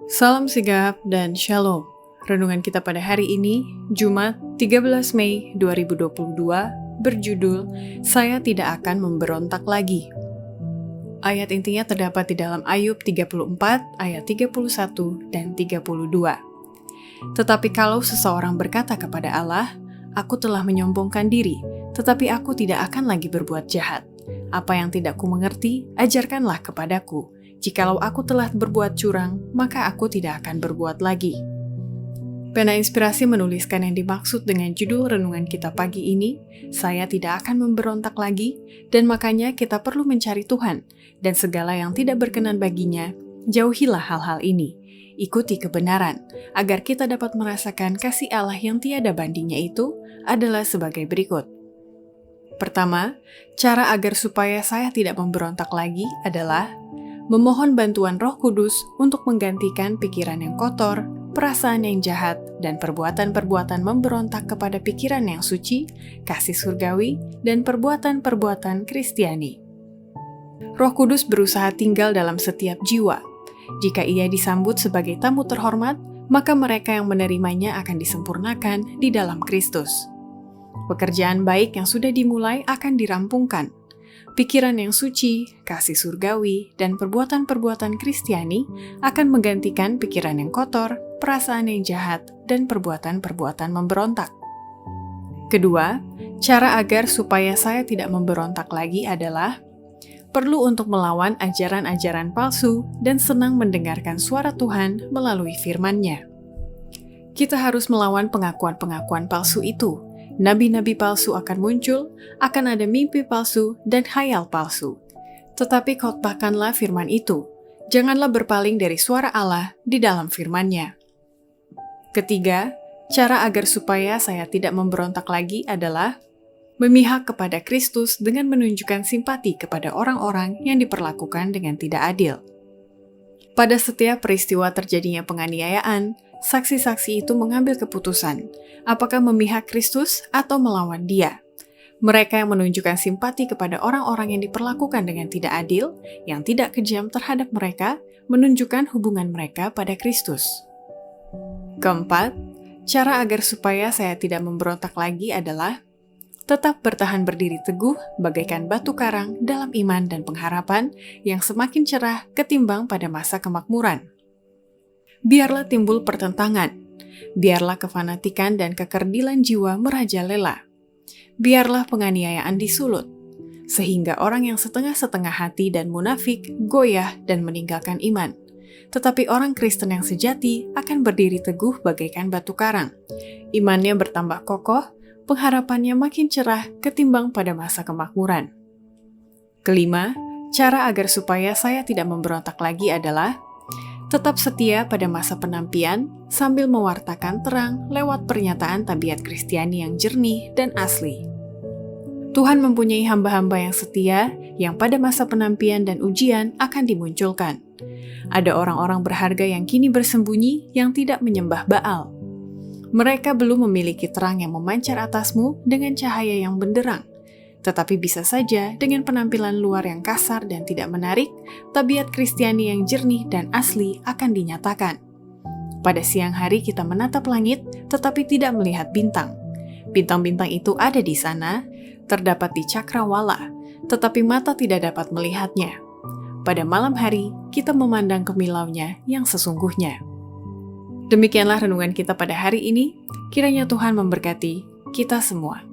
Salam sigap dan shalom. Renungan kita pada hari ini, Jumat 13 Mei 2022, berjudul Saya Tidak Akan Memberontak Lagi. Ayat intinya terdapat di dalam Ayub 34 ayat 31 dan 32. Tetapi kalau seseorang berkata kepada Allah, "Aku telah menyombongkan diri, tetapi aku tidak akan lagi berbuat jahat. Apa yang tidak kumengerti, ajarkanlah kepadaku. Jikalau aku telah berbuat curang, maka aku tidak akan berbuat lagi." Pena Inspirasi menuliskan yang dimaksud dengan judul renungan kita pagi ini, "Saya tidak akan memberontak lagi," dan makanya kita perlu mencari Tuhan, dan segala yang tidak berkenan baginya, jauhilah hal-hal ini. Ikuti kebenaran, agar kita dapat merasakan kasih Allah yang tiada bandingnya itu adalah sebagai berikut. Pertama, cara agar supaya saya tidak memberontak lagi adalah memohon bantuan Roh Kudus untuk menggantikan pikiran yang kotor, perasaan yang jahat, dan perbuatan-perbuatan memberontak kepada pikiran yang suci, kasih surgawi, dan perbuatan-perbuatan Kristiani. Roh Kudus berusaha tinggal dalam setiap jiwa. Jika ia disambut sebagai tamu terhormat, maka mereka yang menerimanya akan disempurnakan di dalam Kristus. Pekerjaan baik yang sudah dimulai akan dirampungkan. Pikiran yang suci, kasih surgawi, dan perbuatan-perbuatan Kristiani akan menggantikan pikiran yang kotor, perasaan yang jahat, dan perbuatan-perbuatan memberontak. Kedua, cara agar supaya saya tidak memberontak lagi adalah perlu untuk melawan ajaran-ajaran palsu dan senang mendengarkan suara Tuhan melalui firman-Nya. Kita harus melawan pengakuan-pengakuan palsu itu. Nabi-nabi palsu akan muncul, akan ada mimpi palsu dan khayal palsu. Tetapi khotbahkanlah firman itu. Janganlah berpaling dari suara Allah di dalam firman-Nya. Ketiga, cara agar supaya saya tidak memberontak lagi adalah memihak kepada Kristus dengan menunjukkan simpati kepada orang-orang yang diperlakukan dengan tidak adil. Pada setiap peristiwa terjadinya penganiayaan, saksi-saksi itu mengambil keputusan, apakah memihak Kristus atau melawan Dia. Mereka yang menunjukkan simpati kepada orang-orang yang diperlakukan dengan tidak adil, yang tidak kejam terhadap mereka, menunjukkan hubungan mereka pada Kristus. Keempat, cara agar supaya saya tidak memberontak lagi adalah tetap bertahan berdiri teguh bagaikan batu karang dalam iman dan pengharapan yang semakin cerah ketimbang pada masa kemakmuran. Biarlah timbul pertentangan, biarlah kefanatikan dan kekerdilan jiwa merajalela, biarlah penganiayaan disulut, sehingga orang yang setengah-setengah hati dan munafik goyah dan meninggalkan iman. Tetapi orang Kristen yang sejati akan berdiri teguh bagaikan batu karang. Imannya bertambah kokoh, pengharapannya makin cerah ketimbang pada masa kemakmuran. Kelima, cara agar supaya saya tidak memberontak lagi adalah tetap setia pada masa penantian sambil mewartakan terang lewat pernyataan tabiat Kristiani yang jernih dan asli. Tuhan mempunyai hamba-hamba yang setia yang pada masa penantian dan ujian akan dimunculkan. Ada orang-orang berharga yang kini bersembunyi yang tidak menyembah Baal. Mereka belum memiliki terang yang memancar atasmu dengan cahaya yang benderang. Tetapi bisa saja dengan penampilan luar yang kasar dan tidak menarik, tabiat Kristiani yang jernih dan asli akan dinyatakan. Pada siang hari kita menatap langit, tetapi tidak melihat bintang. Bintang-bintang itu ada di sana, terdapat di cakrawala, tetapi mata tidak dapat melihatnya. Pada malam hari, kita memandang kemilaunya yang sesungguhnya. Demikianlah renungan kita pada hari ini. Kiranya Tuhan memberkati kita semua.